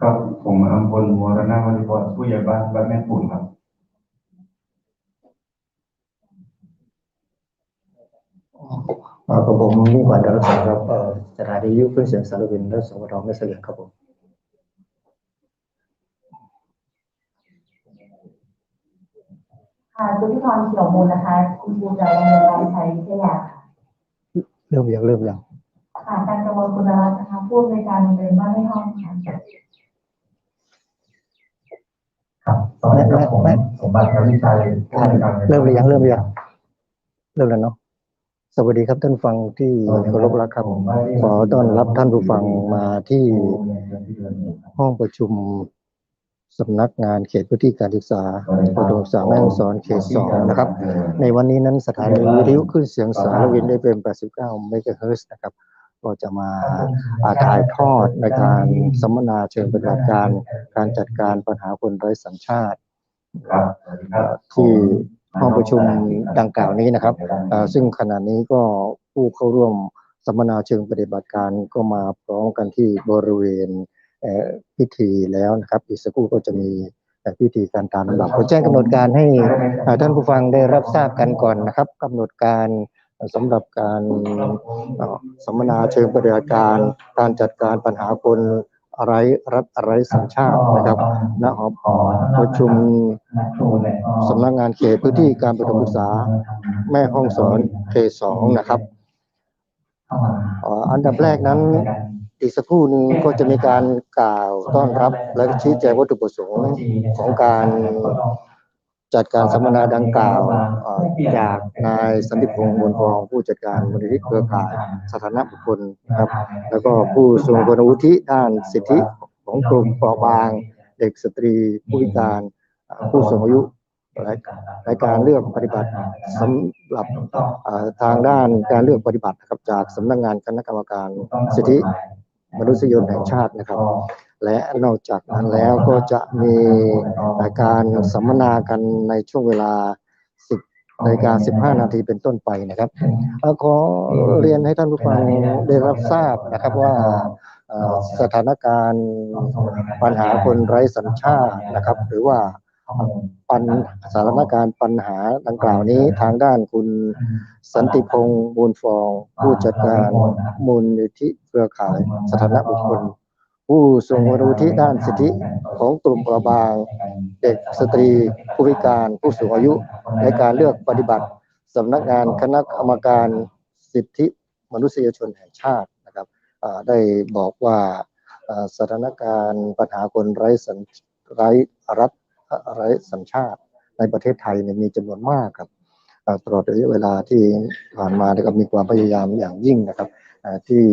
ครับผมอัมพลวรนาถวริพรผู้ใหญ่บ้านแม่ปุ่นครับกับผมมิ่งขวัญดารุษครับสถานีวิทยุคลื่นเสียงสารวินและสวทแม่เสลียงครับผมค่ะจุติพรเขียวมูลนะคะคุณครูจากโรงเรียนรามชัยวิทยาค่ะเริ่มยังค่ะการกระบวนคุณรัตน์นะคะผู้อำนวยการโรงเรียนบ้านไม่ห้องค่ะครับสวัสดีครับผมสมบัติวิชัยผู้อำนวยการเริ่มหรือยังเริ่มแล้วเนาะสวัสดีครับท่านฟังที่เคารพรักครับขอต้อนรับท่านผู้ฟังมาที่ห้องประชุมสำนักงานเขตพื้นที่การศึกษาประถมศึกษาแม่ฮ่องสอนเขต2นะครับในวันนี้นั้นสถานีวิทยุคลื่นเสียงสารวินได้เป็น 89 เมกะเฮิรตซ์นะครับก็จะมาถ่ายทอดในการสัมมนาเชิงปฏิบัติการจัดการปัญหาคนไร้สัญชาติที่ห้องประชุมดังกล่าวนี้นะครับซึ่งขณะนี้ก็ผู้เข้าร่วมสัมมนาเชิงปฏิบัติการก็มาพร้อมกันที่บริเวณพิธีแล้วนะครับอีกสักครู่ก็จะมีพิธีการตามลำดับขอแจ้งกำหนดการให้ท่านผู้ฟังได้รับทราบกันก่อนนะครับกำหนดการสำหรับการสัมมนาเชิงปฏิบัติการจัดการปัญหาคนไร้รัฐไร้สัญชาตินะครับณหอประชุมสำนักงานเขตพื้นที่การประถมศึกษาแม่ฮ่องสอนเขต2นะครับอันดับแรกนั้นอีกสักครู่นึงก็จะมีการกล่าวต้อนรับและชี้แจงวัตถุประสงค์ของการจัดการสัมมนาดังกล่าวจากนายสันติพงษ์มูลทองผู้จัดการมูลนิธิเครือข่ายสถานะบุคคลนะครับแล้วก็ผู้ทรงคุณวุฒิด้านสิทธิของกลุ่มเปราะบางเด็กสตรีผู้พิการผู้สูงอายุในการเลือกปฏิบัติสำหรับทางด้านการเลือกปฏิบัตินะครับจากสำนักงานคณะกรรมการสิทธิมนุษยชนแห่งชาตินะครับและนอกจากนั้นแล้วก็จะมีการสัมมนากันในช่วงเวลา 10:15 นาทีเป็นต้นไปนะครับขอเรียนให้ท่านผู้ฟังได้รับทราบนะครับว่าสถานการณ์ปัญหาคนไร้สัญชาตินะครับหรือว่าสถานการณ์ปัญหาดังกล่าวนี้ทางด้านคุณสันติพงษ์มูลฟองผู้จัดการมูลนิธิเครือข่ายสถานะบุคคลผู้ทรงคุณวุฒิด้านสิทธิของกลุ่มเปราะบางเด็กสตรีผู้พิการผู้สูงอายุในการเลือกปฏิบัติสำนักงานคณะกรรมการสิทธิมนุษยชนแห่งชาตินะครับได้บอกว่าสถานการณ์ปัญหาคนไร้รัฐไร้สัญชาติในประเทศไทยมีจำนวนมากครับตลอดระยะเวลาที่ผ่านมาก็มีความพยายามอย่างยิ่งนะครับที่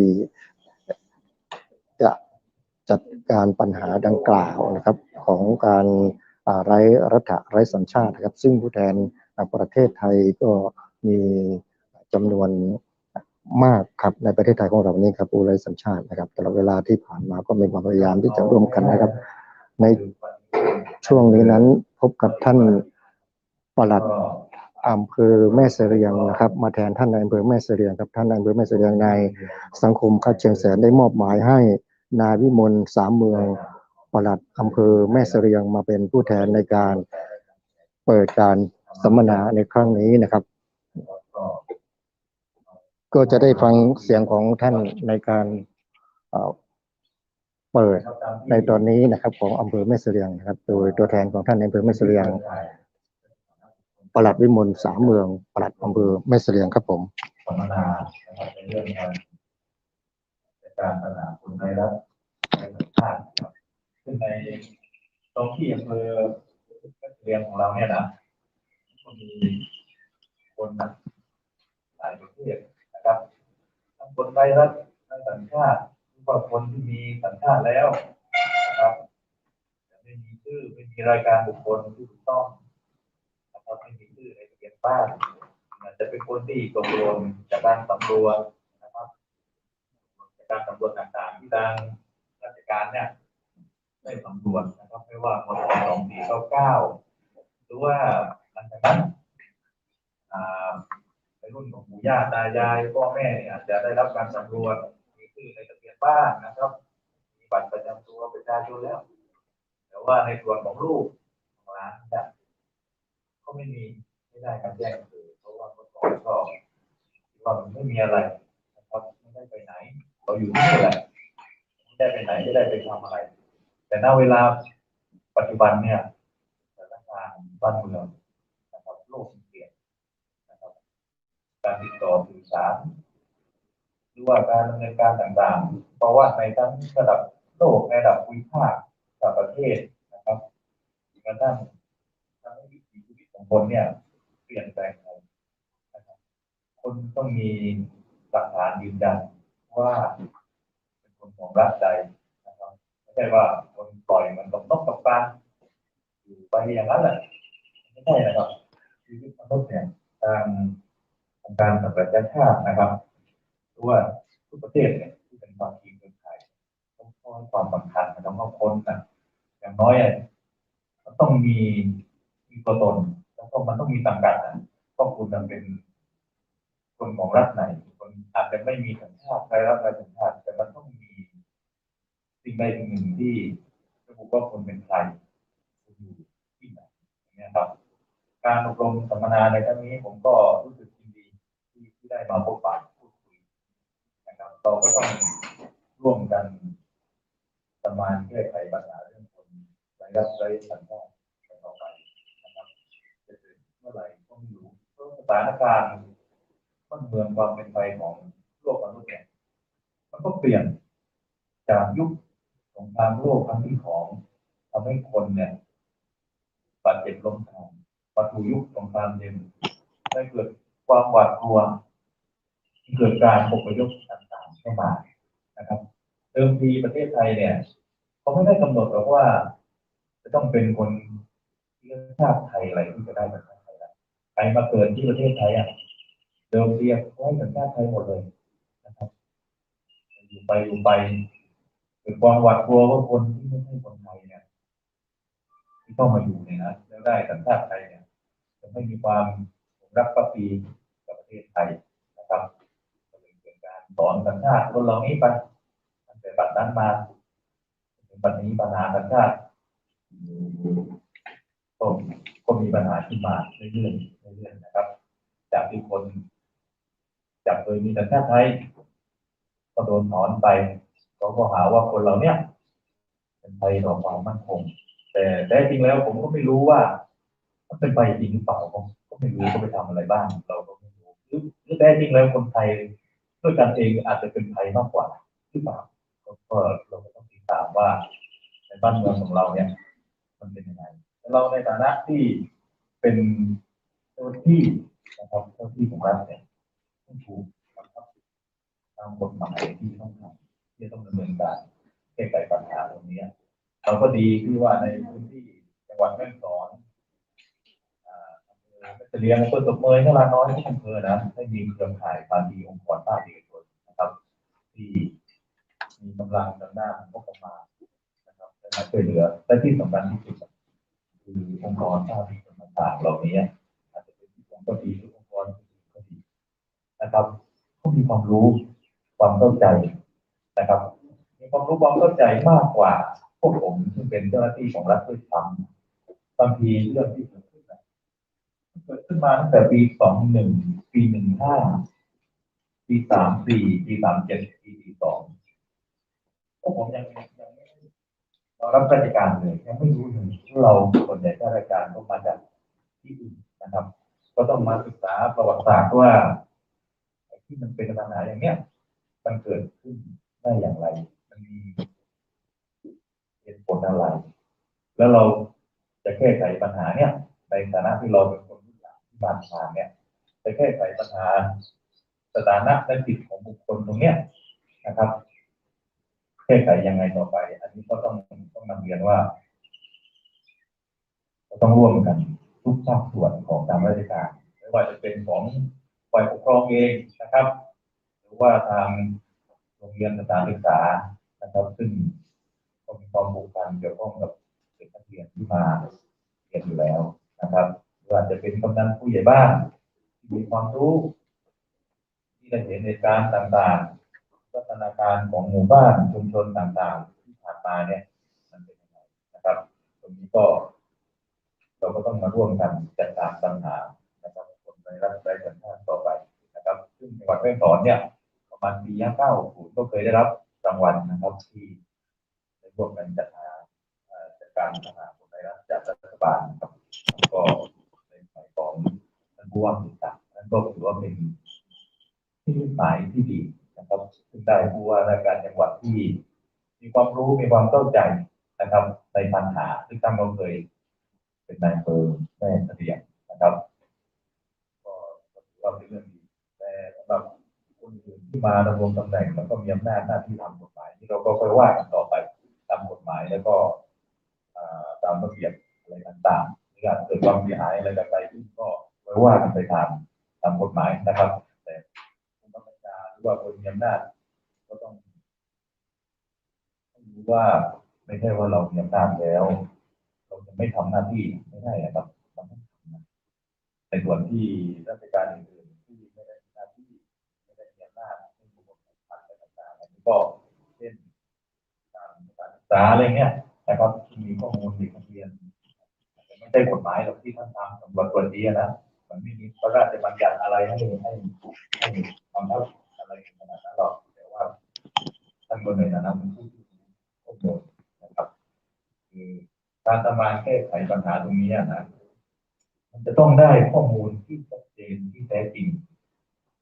จะจัดการปัญหาดังกล่าวนะครับของการไร้รัฐไร้สัญชาตินะครับซึ่งผู้แทนประเทศไทยก็มีจำนวนมากครับในประเทศไทยของเรานี้ครับผู้ไร้สัญชาตินะครับตลอดเวลาที่ผ่านมาก็มีความพยายามที่จะร่วมกันนะครับในช่วงนี้นั้นพบกับท่านปลัดอำเภอแม่เสรียงนะครับมาแทนท่านนายอำเภอแม่เสรียงครับท่านนายอำเภอแม่เสรียงในสังคมคัดเชียงแสนได้มอบหมายให้นายวิมลสามเมืองปลัดอำเภอแม่เสรียงมาเป็นผู้แทนในการเปิดการสัมมนาในครั้งนี้นะครับก็จะได้ฟังเสียงของท่านในการเปิดในตอนนี้นะครับของอำเภอแม่เสรียงนะครับโดยตัวแทนของท่านในอำเภอแม่เสรียงปลัดวิมลสามเมืองปลัดอำเภอแม่เสรียงครับผมสัมมนาในเรื่องการจัดการปัญหาคนไร้รัฐไร้สัญชาติซึ่งในท้องที่อำเภอแม่เสรียงของเราเนี่ยนะก็มีคนหลายประเทศนะครับทั้งคนไร้รัฐไร้สัญชาติก็คนที่มีสัญชาติแล้วนะครับไม่มีชื่อไม่มีรายการบุคคลที่ถูกต้องนะครับไม่มีชื่อในทะเบียนบ้านอาจจะเป็นคนที่ตกหล่นจากการสำรวจนะครับจากการสำรวจต่างๆที่ทางราชการเนี่ยได้สำรวจนะครับไม่ว่ามศ.2499หรือว่าหลังจากนั้นในรุ่นของปู่ย่าตายายพ่อแม่อาจจะได้รับการสำรวจมีชื่อในทะเบียนบ้านนะครับมีบัตรประจำตัวประชา ชาชนแล้วแต่ว่าในส่วนของลูกของร้านเนี่ยก็ไม่ได้การแจ้งคือเพราะว่าเมื่อก่อนก็คิดว่ามันไม่มีอะไรนะครับไม่ได้ไปไหนเราอยู่ที่นี่แหละไม่ได้ไปไหนไม่ได้ไปทำอะไรแต่ณเวลาปัจจุบันเนี่ยสถานการณ์บ้านเมืองนะครับโลกเปลี่ยนนะครับการติดต่อสื่อสารหรือว่าการดำเนินการต่างๆเพราะว่าในทั้งระดับโลกในระดับภูมิภาคระดับประเทศนะครับกระทั่งทำให้วิถีชีวิตของคนเนี่ยเปลี่ยนแปลงไปนะครับคนต้องมีหลักฐานยืนยันว่าเป็นคนของรัฐใดนะครับไม่ใช่ว่าคนปล่อยมันตกปลาอยู่ไปอย่างนั้นแหละไม่ใช่นะครับชีวิตมนุษย์เนี่ยทางการสำรวจชาตินะครับหรือว่าทุกประเทศเนี่ยที่เป็นความจริงเมืองไทยต้องให้ความสำคัญต้องเข้าค้นนะอย่างน้อยมันต้องมีตัวตนแล้วก็มันต้องมีสังกัดนะก็คุณจะเป็นคนของรัฐไหนคนอาจจะไม่มีสัญชาติใครรัฐใครสัญชาติแต่มันต้องมีสิ่งใดสิ่งหนึ่งที่ระบุว่าคุณเป็นใครคุณอยู่ที่ไหนอย่างเงี้ยครับการอบรมสัมมนาในครั้งนี้ผมก็รู้สึกยินดีที่ได้มาพบปะพูดคุยนะครับเราก็ต้องร่วมกันประมาณแก้ไขปัญหาเรื่องคนไร้รับไร้สัญชาติต่อไปนะครับจะเป็นเมื่อไหร่ก็ไม่รู้เพราะสถานการณ์บ้านเมืองความเป็นไปของโลกมนุษย์เนี่ยมันก็เปลี่ยนจากยุคสงครามโลกครั้งที่สองทำให้คนเนี่ยบาดเจ็บล้มตายมาสู่ยุคสงครามเย็นได้เกิดความหวาดกลัวเกิดการอพยพต่างๆเข้ามานะครับเดิมทีประเทศไทยเนี่ยเขาไม่ได้กำหนดหรอกว่าจะต้องเป็นคนเชื้อชาติไทยอะไรที่จะได้สัญชาติไทยใครมาเกิดที่ประเทศไทยเดิมทีเขาให้สัญชาติไทยหมดเลยนะครับอยู่ไปเกิดความหวาดกลัวว่าคนที่ไม่ใช่คนไทยเนี่ยที่เข้ามาอยู่เนี่ยนะแล้วได้สัญชาติไทยเนี่ยจะไม่มีความรักภักดีกับประเทศไทยนะครับก็เลยเกิดการสอนสัญชาติคนเหล่านี้ไปตั้งแต่บัดนั้นมาถึงปัจจุบันนี้ปัญหาสัญชาติก็ก็มีปัญหาขึ้นมาเรื่อยๆนะครับจากที่คนจากเคยมีสัญชาติไทยก็โดนถอนไปก็หาว่าคนเราเนี่ยเป็นภัยต่อความมั่นคงแต่แท้จริงแล้วผมก็ไม่รู้ว่ามันเป็นภัยจริงหรือเปล่าผมก็ไม่รู้ก็ไปทำอะไรบ้างเราก็ไม่รู้หรือแท้จริงแล้วคนไทยด้วยกันเองอาจจะเป็นภัยมากกว่าหรือเปล่าก็เราก็ต้องติดตามว่าในบ้านเมืองของเราเนี่ยมันเป็นยังไงเราในฐานะที่เป็นเจ้าที่นะครับเจ้าที่ของรัฐเนี่ยต้องถูกบังคับตามกฎหมายที่ต้องทำที่ต้องดำเนินการแก้ไขปัญหาตรงนี้เราก็ดีที่ว่าในพื้นที่จังหวัดแม่ฮ่องสอนจะเลี้ยงเพื่อตกเมยนราน้อยที่อำเภอนะให้มีเครือข่ายภาคีองค์กรภาคเอกชนนะครับที่มีกำลังทางด้านงบประมาณนะครับมาช่วยเหลือและที่สำคัญที่สุดคือองค์กรภาคเอกชนต่างๆเหล่านี้อาจจะเป็นองค์กรดีหรือองค์กรก็ดีนะครับเขามีความรู้ความเข้าใจนะครับมีความรู้ความเข้าใจมากกว่าพวกผมซึ่งเป็นเจ้าหน้าที่ของรัฐด้วยซ้ำบางทีเรื่องที่เกิดขึ้นมาตั้งแต่ปี21ปี15ปี34ปี37ปี42พวกผมยังไม่รับราชการเลยยังไม่รู้เลยเราส่วนใหญ่ข้าราชการก็มาจากที่อื่นนะครับก็ต้องมาศึกษาประวัติศาสตร์ว่าที่มันเป็นปัญหาอย่างเนี้ยมันเกิดขึ้นได้อย่างไรมันมีเหตุผลอะไรแล้วเราจะแก้ไขปัญหาเนี้ยในฐานะที่เราเป็นคนรุ่นหลังที่มาทางเนี้ยจะแก้ไขปัญหาสถานะและสิทธิของบุคคลตรงเนี้ยนะครับแก้ไขยังไงต่อไปอันนี้ก็ต้องนำเรียนว่าเราต้องร่วมกันทุกภาคส่วนของทางราชการไม่ว่าจะเป็นของฝ่ายปกครองเองนะครับหรือว่าทางโรงเรียนสถานศึกษานะครับซึ่งก็มีความผูกพันเกี่ยวข้องกับเด็กนักเรียนที่มาเรียนอยู่แล้วนะครับหรืออาจจะเป็นกำนันผู้ใหญ่บ้านที่มีความรู้ที่ได้เห็นเหตุการณ์ต่างๆพัฒนาการของหมู่บ้านชุมชนต่างๆที่ผ่านมาเนี่ย ก็เราก็ต้องมาร่วมกันจัดการปัญหานะครับคนไร้รัฐไร้สัญชาติต่อไปนะครับซึ่งจังหวัดแม่ฮ่องสอนเนี่ยประมาณปี59ก็เคยได้รับรางวัลนะครับที่ได้ร่วมกันจัดการปัญหาคนไร้รัฐจากรัฐบาลนะครับก็ในสมัยของท่านผู้ว่าสุดสักดิ์นั้นก็ถือว่าเป็นที่หมายที่ดีนะครับซึ่งได้ผู้ว่าราชการจังหวัดที่มีความรู้มีความเข้าใจนะครับในปัญหาซึ่งท่านก็เคยเป็นนายอำเภอแม่เสลียงนะครับก็ถือว่าเป็นเรื่องดีแต่สำหรับคนอื่นที่มาดำรงตำแหน่งแล้วก็มีอำนาจหน้าที่ทำกฎหมายที่เราก็ค่อยว่ากันต่อไปตามกฎหมายแล้วก็ตามระเบียบอะไรต่างๆหรืออาจเกิดความเสียหายอะไรกันไปขึ้นก็ค่อยว่ากันไปตามกฎหมายนะครับแต่ผู้บังคับบัญชาหรือว่าคนมีอำนาจก็ต้องรู้ว่าไม่ใช่ว่าเรามีอำนาจแล้วเราจะไม่ทำหน้าที่ไม่ได้นะครับเราต้องทำนะในส่วนที่ราชการอื่นๆที่ไม่ได้มีหน้าที่ไม่ได้มีอำนาจซึ่งผู้บังคับบัญชาอะไรต่างๆอันนี้ก็เช่นการศึกษาอะไรเงี้ยนะครับที่มีข้อมูลเด็กนักเรียนไม่ใช่กฎหมายหรอกที่ท่านทำสำหรับตัวนี้นะมันไม่มีพระราชบัญญัติอะไรให้ความเท่าอะไรขนาดนั้นหรอกแต่ว่าท่านก็ในฐานะเป็นผู้ที่ข้อมูลนะครับคือการทำงานแก้ไขปัญหาตรงนี้นะมันจะต้องได้ข้อมูลที่ชัดเจนที่แท้จริง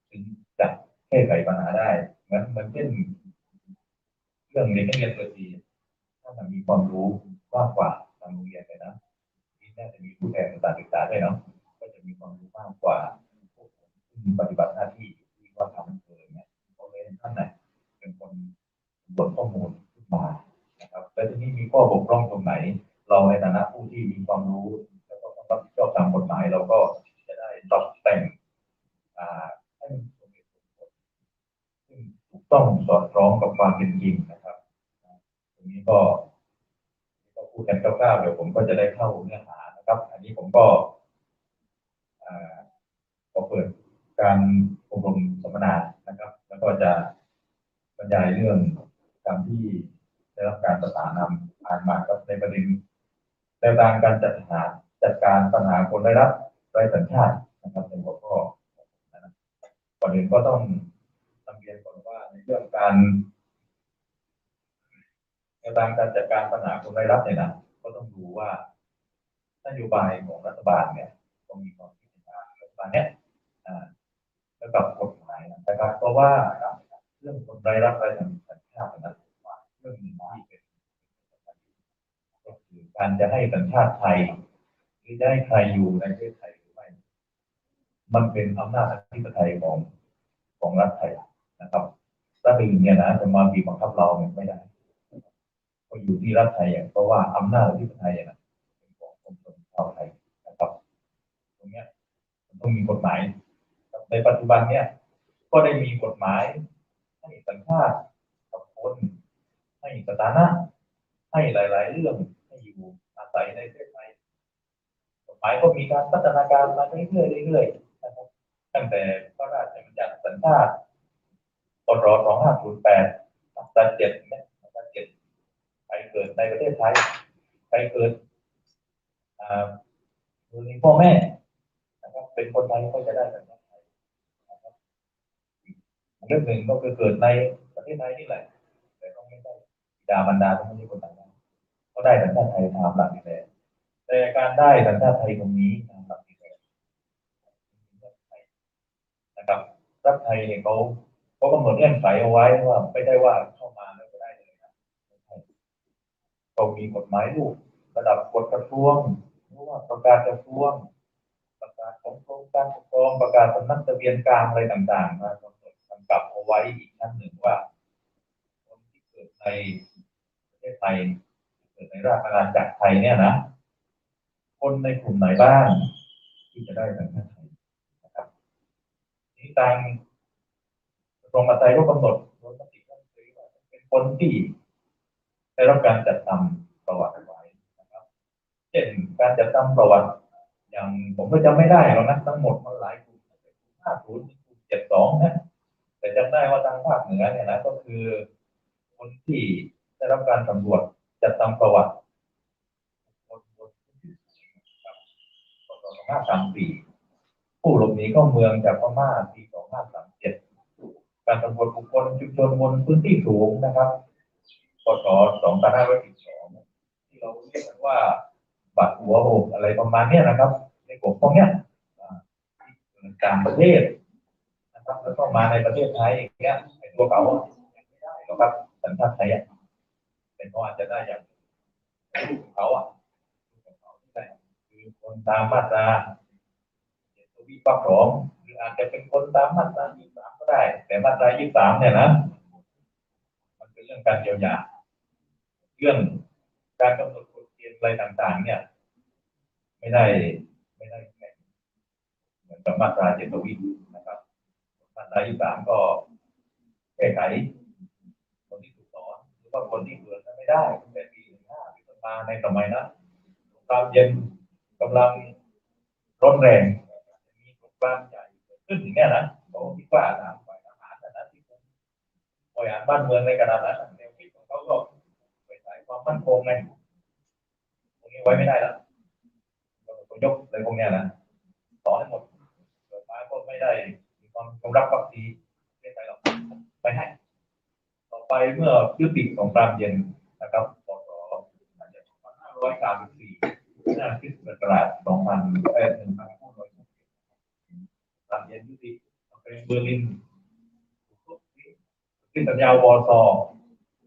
ถึงจะแก้ไขปัญหาได้เหมือนเช่นเรื่องเด็กนักเรียนตัวดีถ้ามันมีความรู้มากกว่าทางโรงเรียนเลยนะที่น่าจะมีผู้แทนสถานศึกษาด้วยเนาะก็จะมีความรู้มากกว่าผู้ปฏิบัติหน้าที่ที่ว่าทำเนี่ยเขาเลยท่านไหนเป็นคนบทข้อมูลขึ้นมานะครับแล้วทีนี้มีข้อบกพร่องตรงไหนเราในฐานะผู้ที่มีความรู้แล้วก็ต้องรับผิดชอบตามกฎหมายเราก็จะได้ปรับแต่งให้มันสมเหตุสมผลซึ่งถูกต้องสอดคล้องกับความเป็นจริงนะครับตรงนี้ก็พูดกันคร่าวๆเดี๋ยวผมก็จะได้เข้าเนื้อหานะครับอันนี้ผมก็เปิดการอบรมสัมมนานะครับแล้วก็จะบรรยายเรื่องการที่ได้รับการประสานนำผ่านมากับในประเด็นแนวทางการจัดการปัญหาคนไร้สัญชาตินะครับในหัวข้อนะก่อนอื่นก็ต้องนำเรียนก่อนว่าในเรื่องการแนวทางการจัดการปัญหาคนไร้รัฐเนี่ยนะก็ต้องดูว่านโยบายของรัฐบาลเนี่ยต้องมีความคิดเห็นรัฐบาลเนี่ยแล้วกับกฎหมายนะครับเพราะว่าเรื่องคนไร้รัฐไร้สัญชาตินั้นเรื่องหนึ่งที่เป็นก็คือการจะให้สัญชาติไทยหรือจะให้ใครอยู่ในประเทศไทยหรือไม่มันเป็นอำนาจอธิปไตยของรัฐไทยนะครับรัฐอื่นเนี่ยนะจะมาบีบบังคับเราเนี่ยไม่ได้ก็อยู่ที่รัฐไทยเพราะว่าอำนาจอธิปไตยนะเป็นของคนชาวไทยนะครับตรงเนี้ยมันต้องมีกฎหมายในปัจจุบันเนี่ยก็ได้มีกฎหมายให้สัญชาติกับคนให้สถานะให้หลายๆเรื่องให้อยู่อาศัยในประเทศไทยกฎหมายก็มีการพัฒนาการมาเรื่อยๆนะครับตั้งแต่พระราชบัญญัติสัญชาติพ.ศ. 2508มาตรา7เนี่ยมาตรา7ใครเกิดในประเทศไทยใครเกิดมีพ่อแม่นะครับเป็นคนไทยก็จะได้สัญชาติไทยนะครับเรื่องหนึ่งก็คือเกิดในประเทศไทยนี่แหละแต่ต้องไม่ได้บิดามารดาต้องไม่ใช่คนต่างชาติก็ได้สัญชาติไทยตามหลักนี่แหละแต่การได้สัญชาติไทยตรงนี้ตามหลักนี่แหละนะครับรัฐไทยเนี่ยเขากำหนดเงื่อนไขเอาไว้ว่าไม่ได้ว่าเข้ามาแล้วก็ได้เลยนะเรามีกฎหมายลูกระดับกฎกระทรวงหรือว่าประกาศกระทรวงประกาศของกรมการปกครองประกาศสำนักทะเบียนกลางอะไรต่างๆมากำหนดกำกับเอาไว้อีกชั้นหนึ่งว่าคนที่เกิดในประเทศไทยเกิดในราชอาณาจักรไทยเนี่ยนะคนในกลุ่มไหนบ้างที่จะได้สัญชาติไทยนะครับนี้ทางกระทรวงมหาดไทยก็กำหนดโดยมติรัฐมนตรีว่าเป็นคนที่ได้รับการจัดทำประวัติไว้นะครับเช่นการจัดทำประวัติอย่างผมก็จำไม่ได้หรอกนะทั้งหมดมันหลายกลุ่ม50 กลุ่ม72นะแต่จำได้ว่าทางภาคเหนือเนี่ยนะก็คือคนที่ได้รับการสำรวจจัดทำประวัติคนบน 2534ผู้หลบหนีเข้าเมืองจากพม่าปี2537การสำรวจบุคคลชุมชนบนพื้นที่สูงนะครับพศ2512ที่เราเรียกกันว่าบัตรหัวโหกอะไรประมาณนี้นะครับในกลุ่มพวกเนี้ยต่างประเทศนะครับแล้วก็มาในประเทศไทยอย่างเงี้ยไอ้ตัวเขาไม่ได้หรอกครับสัญชาติไทยเป็นเพราะอาจจะได้อย่างเขาคือคนตามมาตราวิปสองหรืออาจจะเป็นคนตามมาตรา23ก็ได้แต่มาตรา23เนี่ยนะมันเป็นเรื่องการเยียวยาเรื่องการกำหนดกฎเกณฑ์อะไรต่างๆเนี่ยไม่ได้เหมือนกับมาตรา7วินะครับมาตรา23ก็แก้ไขคนที่ถูกสอนหรือว่าคนที่เกิดไม่ได้แต่ปี15ที่มาในสมัยนั้นสงครามเย็นกำลังร้อนแรงมีสงครามใหญ่เกิดขึ้นอย่างเงี้ยนะเขาคิดว่าทางฝ่ายทหารนะที่บริหารบ้านเมืองในขณะนั้นแนวคิดของเขาก็ไปใส่ความมั่นคงไงตรงนี้ไว้ไม่ได้แล้วตัวยกอะไรพวกเนี้ยนะสอนให้หมดเกิดมาก็ไม่ได้มีความจงรักภักดีไม่ใช่หรอกไม่ให้ต่อไปเมื่อยุติสงครามเย็นนะครับพศ2534หน้าคริสต์ศักราชสงครามเย็นยุติเป็นเบอร์ลินที่สัญญาวอร์ซอ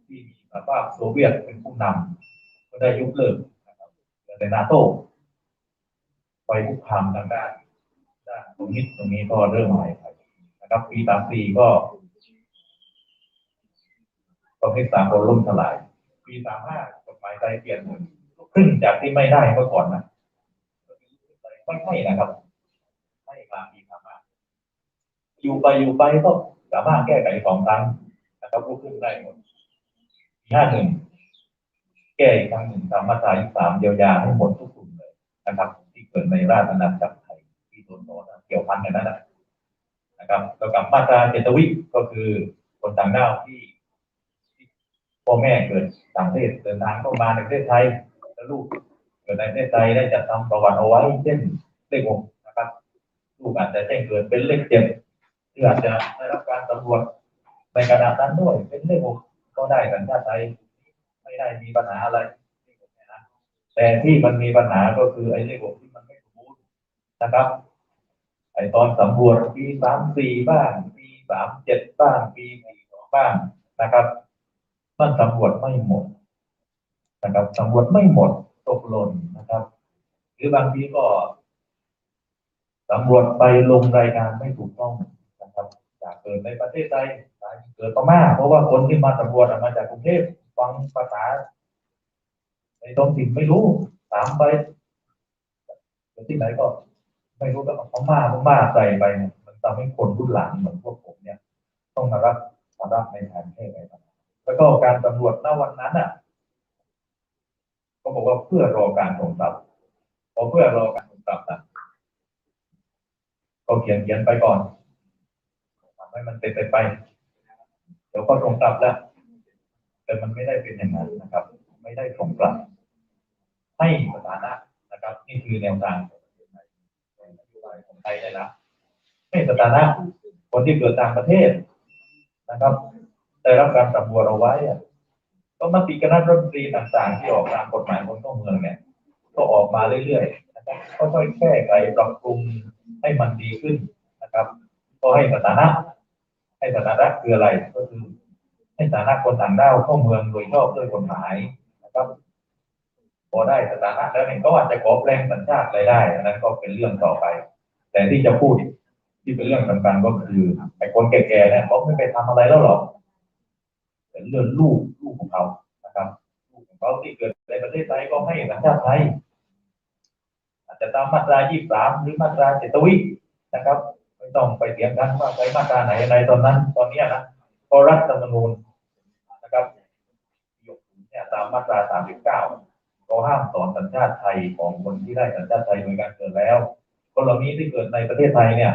ที่มีสหภาพโซเวียตเป็นผู้นำก็ได้ยกเลิกนะครับในนาโต้ไปคุกคามทางด้านตรงนี้ก็เริ่มใหม่นะครับปี34ก็ประเทศสากลล่มสลายปี35กฎหมายไทยเปลี่ยนขึ้นจากที่ไม่ได้เมื่อก่อนนะไม่นะครับให้กลางปี35อยู่ไปก็สามารถแก้ไข2 ครั้งนะครับก็ขึ้นได้หมดปี51แก้อีกครั้งหนึ่งตามมาตรา23เยียวยาให้หมดทุกกลุ่มเลยนะครับที่เกิดในราชอาณาจักรไทยที่โดนต่อเกี่ยวพันกันนั่นนะครับแล้วกับมาตรา7วิก็คือคนต่างด้าวที่พ่อแม่เกิดต่างประเทศเดินทางเข้ามาในประเทศไทยแล้วลูกเกิดในประเทศไทยได้จัดทำประวัติเอาไว้เช่นเลข6นะครับลูกอาจจะแจ้งเกิดเป็นเลข7ที่อาจจะได้รับการตำรวจในขณะนั้นด้วยเป็นเลข6ก็ได้สัญชาติไทยไม่ได้มีปัญหาอะไรแต่ที่มันมีปัญหาก็คือไอ้เลข6ที่มันไม่สมบูรณ์นะครับไอ้ตอนสำรวจปี34บ้างปี37บ้างปี42บ้างนะครับมันสำรวจไม่หมดนะครับสำรวจไม่หมดตกหล่นนะครับหรือบางทีก็สำรวจไปลงรายงานไม่ถูกต้องนะครับจากเกิดในประเทศไทยเกิดพม่าเพราะว่าคนที่มาสำรวจมาจากกรุงเทพฟังภาษาในท้องถิ่นไม่รู้ถามไปที่ไหนก็ไม่รู้ก็พม่าใส่ไปมันทำให้คนรุ่นหลังเหมือนพวกผมเนี่ยต้องมารับในทางเทศอะไรแล้วก็การสำรวจณวันนั้นก็บอกว่าเพื่อรอการส่งกลับเพื่อรอการส่งกลับก็เขียนไปก่อนทำให้มันเป็นไปเดี๋ยวก็ส่งกลับแล้วแต่มันไม่ได้เป็นอย่างนั้นนะครับไม่ได้ส่งกลับให้สถานะนะครับนี่คือแนวทางของไทยได้นะให้สถานะคนที่เกิดต่างประเทศนะครับได้รับการสำรวจเอาไว้ก็มติคณะรัฐมนตรีต่างๆที่ออกตามกฎหมายคนเข้าเมืองเนี่ยก็ออกมาเรื่อยๆนะครับค่อยๆแก้ไขปรับปรุงให้มันดีขึ้นนะครับก็ให้สถานะคืออะไรก็คือให้สถานะคนต่างด้าวเข้าเมืองโดยชอบด้วยกฎหมายนะครับพอได้สถานะแล้วเนี่ยก็อาจจะขอแปลงสัญชาติอะไรได้อันนั้นก็เป็นเรื่องต่อไปแต่ที่จะพูดที่เป็นเรื่องสำคัญก็คือไอ้คนแก่ๆเนี่ยเขาไม่ไปทำอะไรแล้วหรอกเป็นเรื่องลูกของเขานะครับลูกของเขาที่เกิดในประเทศไทยก็ให้สัญชาติไทยอาจจะตามมาตรา23หรือมาตรา7วินะครับไม่ต้องไปเถียงกันว่าใช้มาตราไหนอะไรตอนนี้นะก็รัฐธรรมนูญนะครับยกเนี่ยตามมาตรา39ก็ห้ามสอนสัญชาติไทยของคนที่ได้สัญชาติไทยโดยการเกิดแล้วคนเหล่านี้ที่เกิดในประเทศไทยเนี่ย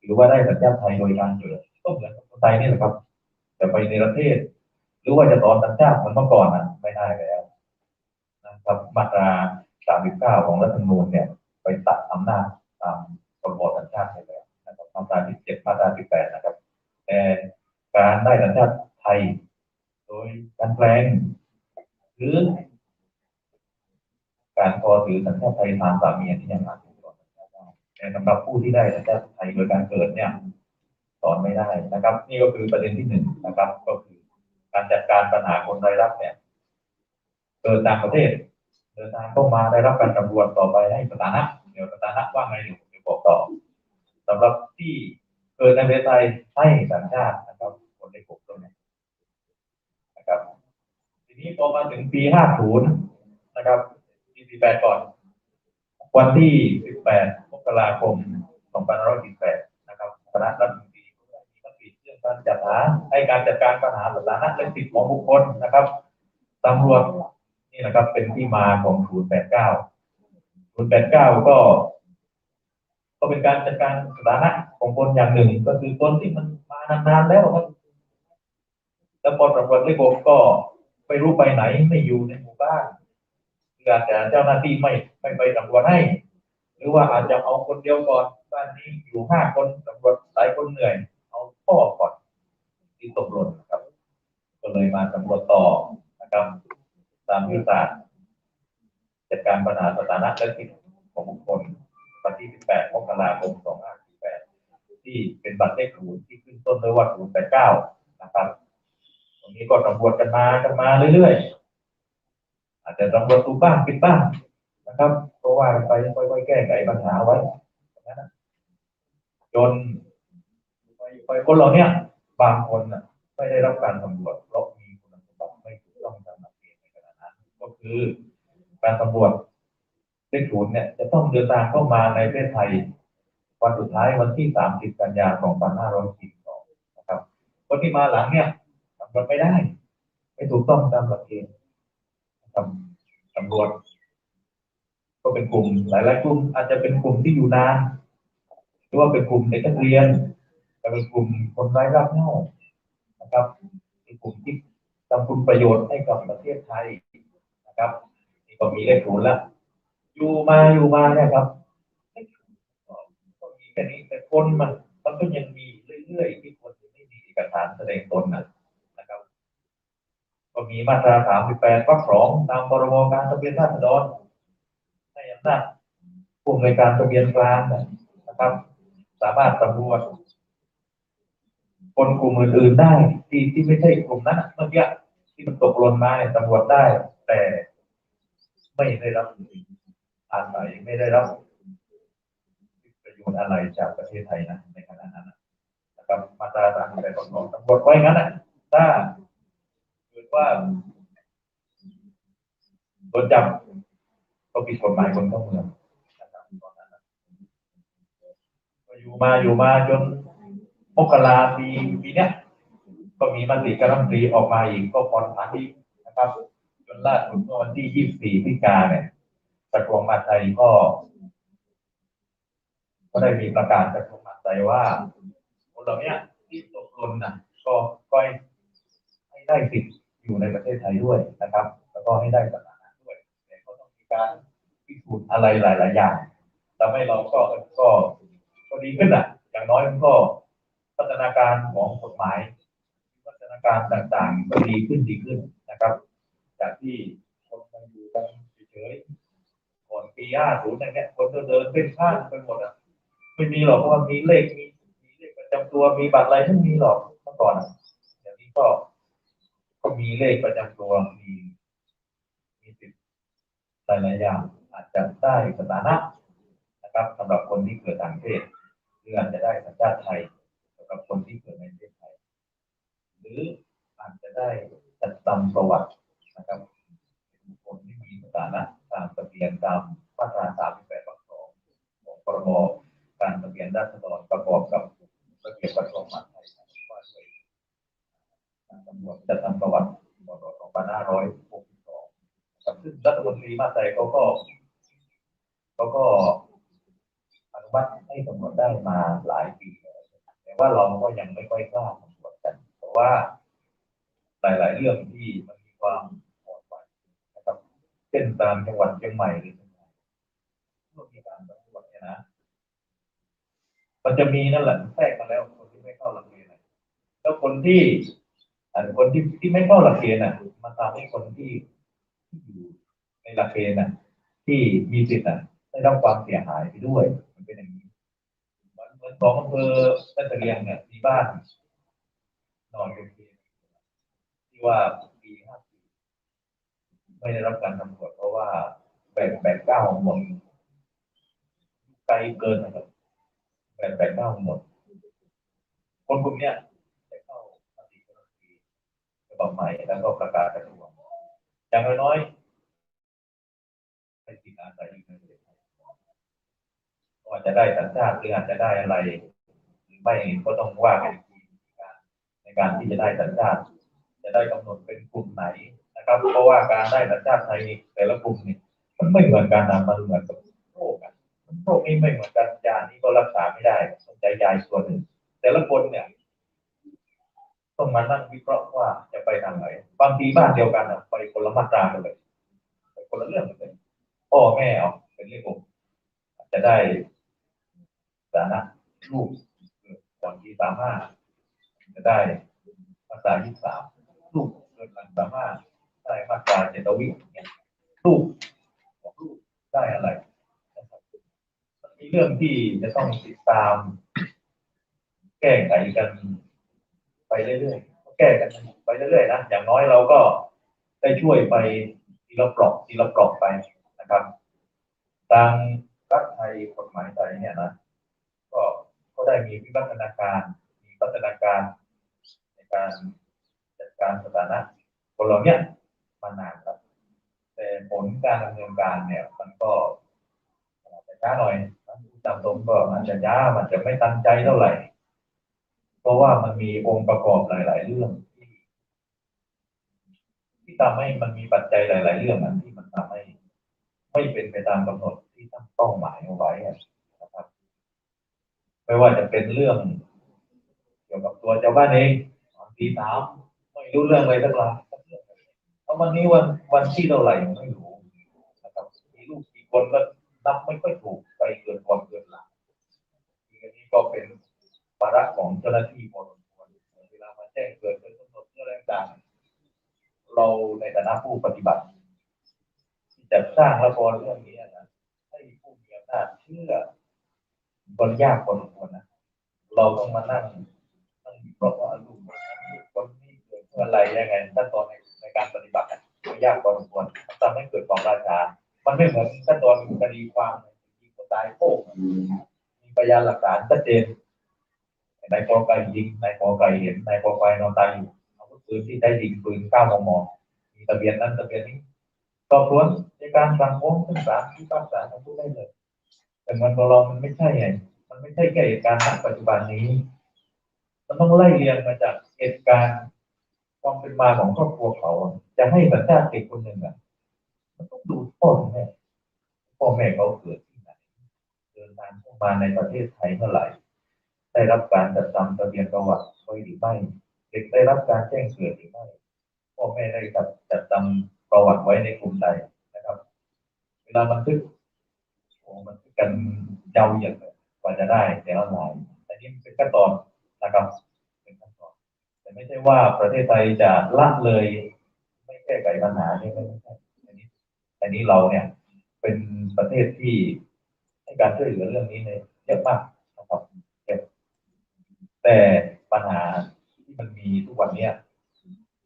หรือว่าได้สัญชาติไทยโดยการเกิดก็เหมือนคนไทยนี่แหละครับแต่ไปในประเทศหรือว่าจะสอนสัญชาติเหมือนเมื่อก่อนไม่ได้แล้วนะครับมาตรา39ของรัฐธรรมนูญเนี่ย ไปตัดอำนาจตามพรบสัญชาติไปแล้วนะครับมาตรา17มาตรา18นะครับแต่การได้สัญชาติไทยโดยการแปลงหรือการขอถือสัญชาติไทยทางสามีที่ยังหาถูกต้องแต่สำหรับผู้ที่ได้สัญชาติไทยโดยการเกิดเนี่ยสอนไม่ได้นะครับนี่ก็คือประเด็นที่หนึ่งนะครับก็คือการจัดการปัญหาคนไร้รักเนี่ยเกิดต่างประเทศเดินทางเข้ามาได้รับการตำรวจต่อไปให้สถานะเดี๋ยวสถานะว่าไงเดี๋ยวผมจะบอกต่อสำหรับที่เกิดในประเทศไทยให้สัญชาตินะครับคนในกลุ่มตรงนี้นะครับทีนี้พอมาถึงปี50นะครับปี48ก่อนวันที่18มกราคม2548นะครับคณะรัฐมนตรีมีมติเรื่องการจัดหาให้การจัดการปัญหาสถานะและสิทธิของบุคคลนะครับตำรวจนี่นะครับเป็นที่มาของ089ก็เป็นการจัดการสถานะของคนอย่างหนึ่งก็คือคนที่มันมานานๆแล้วครับแล้วพอตำรวจเรียกก็ไม่รู้ไปไหนไม่อยู่ในหมู่บ้านอาจจะเจ้าหน้าที่ไม่ไปตำรวจให้หรือว่าอาจจะเอาคนเดียวก่อนบ้านนี้อยู่5 คนตำรวจหลายคนเหนื่อยเอาพ่อก่อนที่ตกหล่นนะครับก็เลยมาตำรวจต่อนะครับตามยุทธศาสตร์จัดการปัญหาสถานะและสิทธิของบุคคลวันที่18มกราคม2548ที่เป็นบัตรเลข0ที่ขึ้นต้นด้วยว่า089นะครับตรงนี้ก็ตำรวจกันมาเรื่อยๆอาจจะตำรวจถูกบ้างผิดบ้างนะครับเพราะว่าไปค่อยๆแก้ไขปัญหาไว้จนไปคนเราเนี่ยบางคนไม่ได้รับการตำรวจเพราะมีคุณสมบัติไม่ถูกต้องตามหลักเกณฑ์ในขณะนั้นก็คือการตำรวจเลข0เนี่ยจะต้องเดินทางเข้ามาในประเทศไทยวันสุดท้ายวันที่30 กันยายน 2542นะครับคนที่มาหลังเนี่ยตำรวจไม่ได้ไม่ถูกต้องตามหลักเกณฑ์ตำรวจก็เป็นกลุ่มหลายๆกลุ่มอาจจะเป็นกลุ่มที่อยู่นานหรือว่าเป็นกลุ่มเด็กนักเรียนจะเป็นกลุ่มคนไร้รากเหง้านะครับเป็นกลุ่มที่ทำคุณประโยชน์ให้กับประเทศไทยนะครับนี่ก็มีเลข0แล้วอยู่มาเนี่ยครับก็มีแค่นี้แต่คนมันก็ยังมีเรื่อยๆที่คนไม่มีเอกสารแสดงตนนะครับก็มีมาตรา38 วรรค 2ตามพรบการทะเบียนราษฎรให้อำนาจผู้อำนวยการทะเบียนกลางนะครับสามารถตำรวจคนกลุ่มอื่นๆได้ที่ไม่ใช่กลุ่มนั้นเมื่อกี้ที่มันตกหล่นมาเนี่ยตำรวจได้แต่ไม่ได้รับอาศัยไม่ได้รับประโยชน์อะไรจากประเทศไทยนะในขณะนั้นนะครับมาตรา38ของตำรวจไว้งั้นถ้าเกิดว่าโดนจับก็ผิดกฎหมายคนเข้าเมืองนะครับตอนนั้นก็อยู่มาจนมกราปีเนี้ยก็มีมติคณะรัฐมนตรีออกมาอีกก็ผ่อนผันอีกนะครับจนล่าสุดเมื่อวันที่24 พฤศจิกายนเนี่ยกระทรวงมหาดไทยก็ได้มีประกาศกระทรวงมหาดไทยว่าคนเหล่านี้ที่ตกหล่นก็ให้ได้สิทธิ์อยู่ในประเทศไทยด้วยนะครับแล้วก็ให้ได้สถานะด้วยแต่ก็ต้องมีการพิสูจน์อะไรหลายๆอย่างทำให้เราก็ดีขึ้นอย่างน้อยมันก็พัฒนาการของกฎหมายพัฒนาการต่างๆก็ดีขึ้นนะครับจากที่คนมาอยู่กันเฉยๆก่อนปี50เนี่ยคนเดินเป็นข้างไปหมดไม่มีหรอกเพราะว่ามีเลขประจำตัวมีบัตรอะไรไม่มีหรอกเมื่อก่อนอย่างนี้ก็มีเลขประจำตัวมีสิทธิ์หลายๆอย่างอาจจะได้สถานะนะครับสำหรับคนที่เกิดต่างประเทศหรืออาจจะได้สัญชาติไทยสำหรับคนที่เกิดในประเทศไทยหรืออาจจะได้จัดตามประวัตินะครับเป็นคนที่มีสถานะตามทะเบียนตามมาตรา38 วรรค 2ของพรบการทะเบียนราษฎรประกอบกับระเบียบกระทรวงมหาดไทยว่าด้วยการตำรวจจัดทำประวัติพ.ศ. 2562ซึ่งรัฐมนตรีมหาดไทยเขาก็อนุมัติให้ตำรวจได้มาหลายปีแล้วแต่ว่าเราก็ยังไม่ค่อยกล้าตำรวจกันเพราะว่าหลายๆเรื่องที่มันมีความปลอดภัยนะครับเช่นตามจังหวัดเชียงใหม่หรือเมื่อมีการ จะมีนั่นแหละแทรกมาแล้วคนที่ไม่เข้าหลักเกณฑ์แล้วคนที่ไม่เข้าหลักเกณฑ์มันทำให้คนที่อยู่ในหลักเกณฑ์ที่มีสิทธิ์ได้รับความเสียหายไปด้วยมันเป็นอย่างนี้เหมือนของอำเภอแม่เสลียงเนี่ยมีบ้านนอนเป็นที่ว่าปี54ไม่ได้รับการตำรวจเพราะว่าแบ่งเก้าหมดไกลเกินนะครับแบ่งเก้าหมดคนพวกเนี้ยจะเข้ามติคณะรัฐมนตรีฉบับใหม่แล้วก็ประกาศกระทรวงอย่างน้อยๆเป็นสิทธิอาศัยอยู่ในประเทศไทยอาจจะได้สัญชาติหรืออาจจะได้อะไรหรือไม่ก็ต้องว่ากันอีกทีในการที่จะได้สัญชาติจะได้กำหนดเป็นกลุ่มไหนนะครับเพราะว่าการได้สัญชาติไทยแต่ละกลุ่มนี่มันไม่เหมือนกันมันเหมือนกับโรคโรคนี้ไม่เหมือนกันยานี้ก็รักษาไม่ได้ต้องใช้ยาส่วนหนึ่งแต่ละคนเนี่ยต้องมานั่งวิเคราะห์ว่าจะไปทางไหนบางทีบ้านเดียวกันไปคนละมาตราเลยไปคนละเรื่องเลยพ่อแม่เป็นเรื่องผมจะได้ฐานะลูกก่อนที่35จะได้มาตรา23ลูกเกิดหลัง35ได้มาตรา7วิเนี่ยลูกของลูกได้อะไรมีเรื่องที่จะต้องติดตามแก้ไขกันไปเรื่อยๆแก้กันไปเรื่อยๆนะอย่างน้อยเราก็ได้ช่วยไปทีละปลอกไปนะครับทางรัฐไทยกฎหมายไทยเนี่ยนะก็ได้มีวิวัฒนาการในการจัดการสถานะคนเราเนี่ยมานานครับแต่ผลการดำเนินการเนี่ยมันก็จะช้าหน่อยตามตรงก็มันจะช้ามันจะไม่ตั้งใจเท่าไหร่เพราะว่ามันมีองค์ประกอบหลายๆเรื่องที่ทำให้มันมีปัจจัยหลายๆเรื่องที่มันทำให้ไม่เป็นไปตามกำหนดที่ตั้งเป้าหมายเอาไว้นะครับไม่ว่าจะเป็นเรื่องเกี่ยวกับตัวเจ้าบ้านเองตีสามไม่รู้เรื่องอะไรทั้งหลายเพราะวันนี้วันที่เท่าไหร่ไม่รู้นะครับมีลูกกี่คนก็นับไม่ค่อยถูกไปเกินก่อนเกินหลังอันนี้ก็เป็นภาระของเจ้าหน้าที่พอสมควรเวลามาแจ้งเกิดเป็นกำหนดเรื่องต่างๆเราในฐานะผู้ปฏิบัติที่จะสร้างละครเรื่องนี้นะให้ผู้มีอำนาจเชื่อบนยากพอสมควรนะเราต้องมานั่งเพราะว่าลูกคนนี้เกิดอะไรยังไงขั้นตอนในการปฏิบัติยากพอสมควรทำให้เกิดความราชามันไม่เหมือนขั้นตอนคดีความยิงคนตายโป้งมีพยานหลักฐานชัดเจนนายกอไก่ยิงนายกอไก่เห็นนายกอไก่นอนตายอยู่อาวุธปืนที่ได้ยิงปืน9 มม.มีทะเบียนนั้นทะเบียนนี้สอบสวนในการสั่งฟ้องขึ้นศาลที่ตั้งศาลทั้งคู่ได้เลยแต่มันเรามันไม่ใช่ไงมันไม่ใช่แค่เหตุการณ์ณปัจจุบันนี้มันต้องไล่เรียงมาจากเหตุการณ์ความเป็นมาของครอบครัวเขาจะให้สัญชาติเด็กคนหนึ่งมันต้องดูพ่อแม่เขาเกิดที่ไหนเดินทางเข้ามาในประเทศไทยเมื่อไหร่ได้รับการจัดทำทะเบียนประวัติไว้หรือไม่เด็กได้รับการแจ้งเกิดหรือไม่พ่อแม่ได้จัดทำประวัติไว้ในกลุ่มใดนะครับเวลาบันทึกกันยาวเหยียดกว่าจะได้แต่ละรายอันนี้เป็นขั้นตอนนะครับเป็นขั้นตอนแต่ไม่ใช่ว่าประเทศไทยจะละเลยไม่แก้ไขปัญหาไม่ใช่อันนี้เราเนี่ยเป็นประเทศที่ให้การช่วยเหลือเรื่องนี้เนี่ยเยอะมากนะครับแต่ปัญหาที่มันมีทุกวันนี้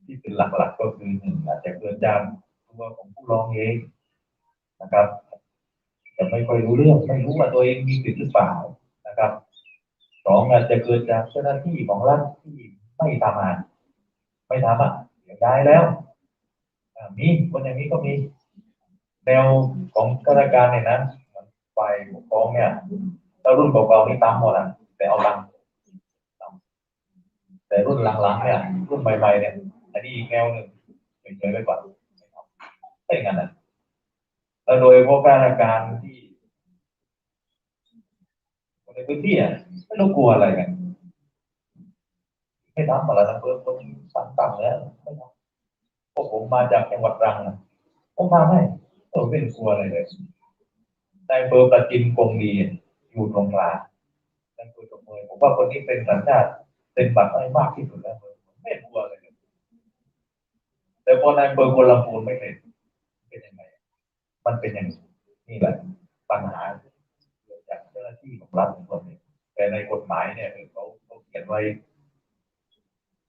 ที่เป็นหลักๆก็คือหนึ่งอาจจะเกิดจากตัวของผู้ร้องเองนะครับจะไม่ค่อยรู้เรื่องไม่รู้ว่าตัวเองมีสิทธิ์หรือเปล่านะครับสองอาจจะเกิดจากเจ้าหน้าที่ของรัฐที่ไม่ทำงานไม่ทำเดี๋ยวย้ายแล้วมีคนอย่างนี้ก็มีแนวของข้าราชการเนี่ยนะฝ่ายปกครองเนี่ยเรารุ่นเก่าๆนี่ตามหมดแต่เอาตังค์แต่รุ่นหลังๆเนี่ยรุ่นใหม่ๆเนี่ยอันนี้อีกแนวหนึ่งเฉยๆไว้ก่อนไม่งั้นนะแล้วโดยพวกข้าราชการที่ในพื้นที่ไม่ต้องกลัวอะไรกันไม่ทำอะไรนะเพิ่มคนต่างๆแล้วไม่ทำพวกผมมาจากจังหวัดตรังนะผมทำให้ไม่กลัวอะไรเลยในอำเภอประจิมกงดีอยู่ตรงกลาง เป็นตัวจบมือผมว่าคนนี้เป็นสัญชาติเป็นบัตรได้มากที่สุดแล้วไม่กลัวเลยแต่พอนายอำเภอคนลำพูนไม่เป็นยังไงมันเป็นอย่างนี่แหละปัญหาเกิดจากเจ้าหน้าที่ของรัฐคนนี้แต่ในกฎหมายเนี่ยเขาเขียนไว้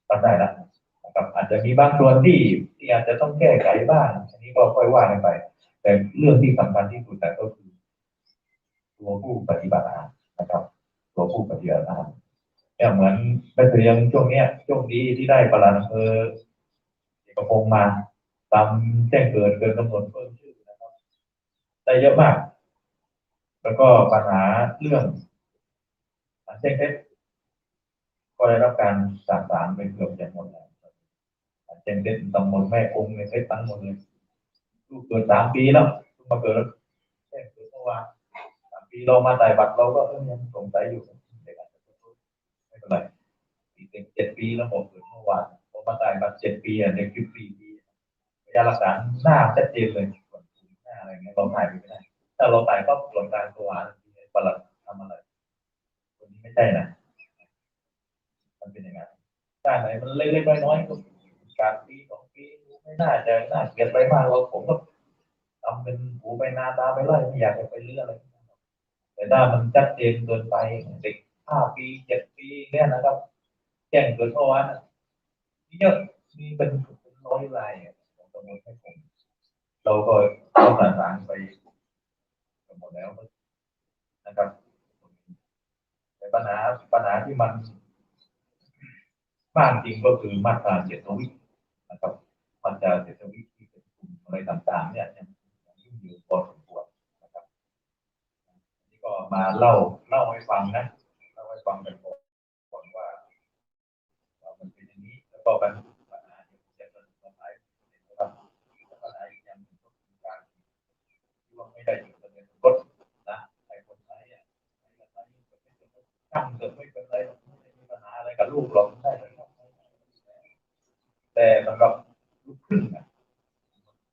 ทำได้แล้วนะครับอาจจะมีบางส่วนที่อาจจะต้องแก้ไขบ้างอันนี้ก็ค่อยว่ากันไปแต่เรื่องที่สำคัญที่สุดแต่ก็คือตัวผู้ปฏิบัติงานนะครับตัวผู้ปฏิบัติงานเนี่ยเหมือนแม่เสียงช่วงเนี้ยช่วงนี้ที่ได้ปลัดอำเภอเอกพงศ์มาตามแจ้งเกิดกำหนดเพิ่มชื่อนะครับได้เยอะมากแล้วก็ปัญหาเรื่องแจ้งเท็จก็ได้รับการสั่งสารเป็นเกือบจะหมดแล้วแจ้งเท็จตำบลแม่คงในเท็จทั้งหมดเลยลูกเกิด3 ปีแล้วมาเกิดแจ้งเกิดเมื่อวาน3 ปีเรามาถ่ายบัตรเราก็ยังสงสัยอยู่เด็กอาจจะไม่เป็นไรเด็ก7 ปีแล้วผมเกิดเมื่อวานผมมาถ่ายบัตร7 ปีเด็ก14 ปีพยานหลักฐานหน้าชัดเจนเลยหน้าอะไรเงี้ยเราถ่ายไม่ได้ถ้าเราถ่ายก็หลงการตัวหาประหลัดทำอะไรคนนี้ไม่ใช่นะมันเป็นยังไงถ้าไหนมันเล็กๆน้อยๆก็การปี2 ปีไม่น่าจะน่าเกลียดไปมากเราผมก็ทำเป็นหูไปนาตาไปไล่ไม่อยากจะไปเลื่ออะไรแต่ถ้ามันชัดเจนเกินไปเด็ก5 ปี7 ปีเนี่ยนะครับแจ้งเกิดเมื่อวานนี่เยอะมีเป็น100 รายของตำรวจให้ผมเราก็ต้องประสานไปหมดแล้วนะครับแต่ปัญหาที่มันมากจริงก็คือมาตรา7 วินะครับมาตรา7 วิที่เป็นกลุ่มอะไรต่างๆเนี่ยยังยุ่งอยู่พอสมควรนะครับนี่ก็มาเล่าให้ฟังนะเล่าให้ฟังเป็นก่อนว่ามันเป็นอย่างนี้แล้วก็ปัญหาที่จะเกิดขึ้นนะครับปัญหาอีกอย่างหนึ่งก็คือการที่ว่าไม่ได้จดทะเบียนสมรสนะไอ้คนไทยอ่ะตั้งเกิดไม่เป็นไรไม่มีปัญหาอะไรกับลูกหรอกได้เลยแต่สำหรับลูกครึ่ง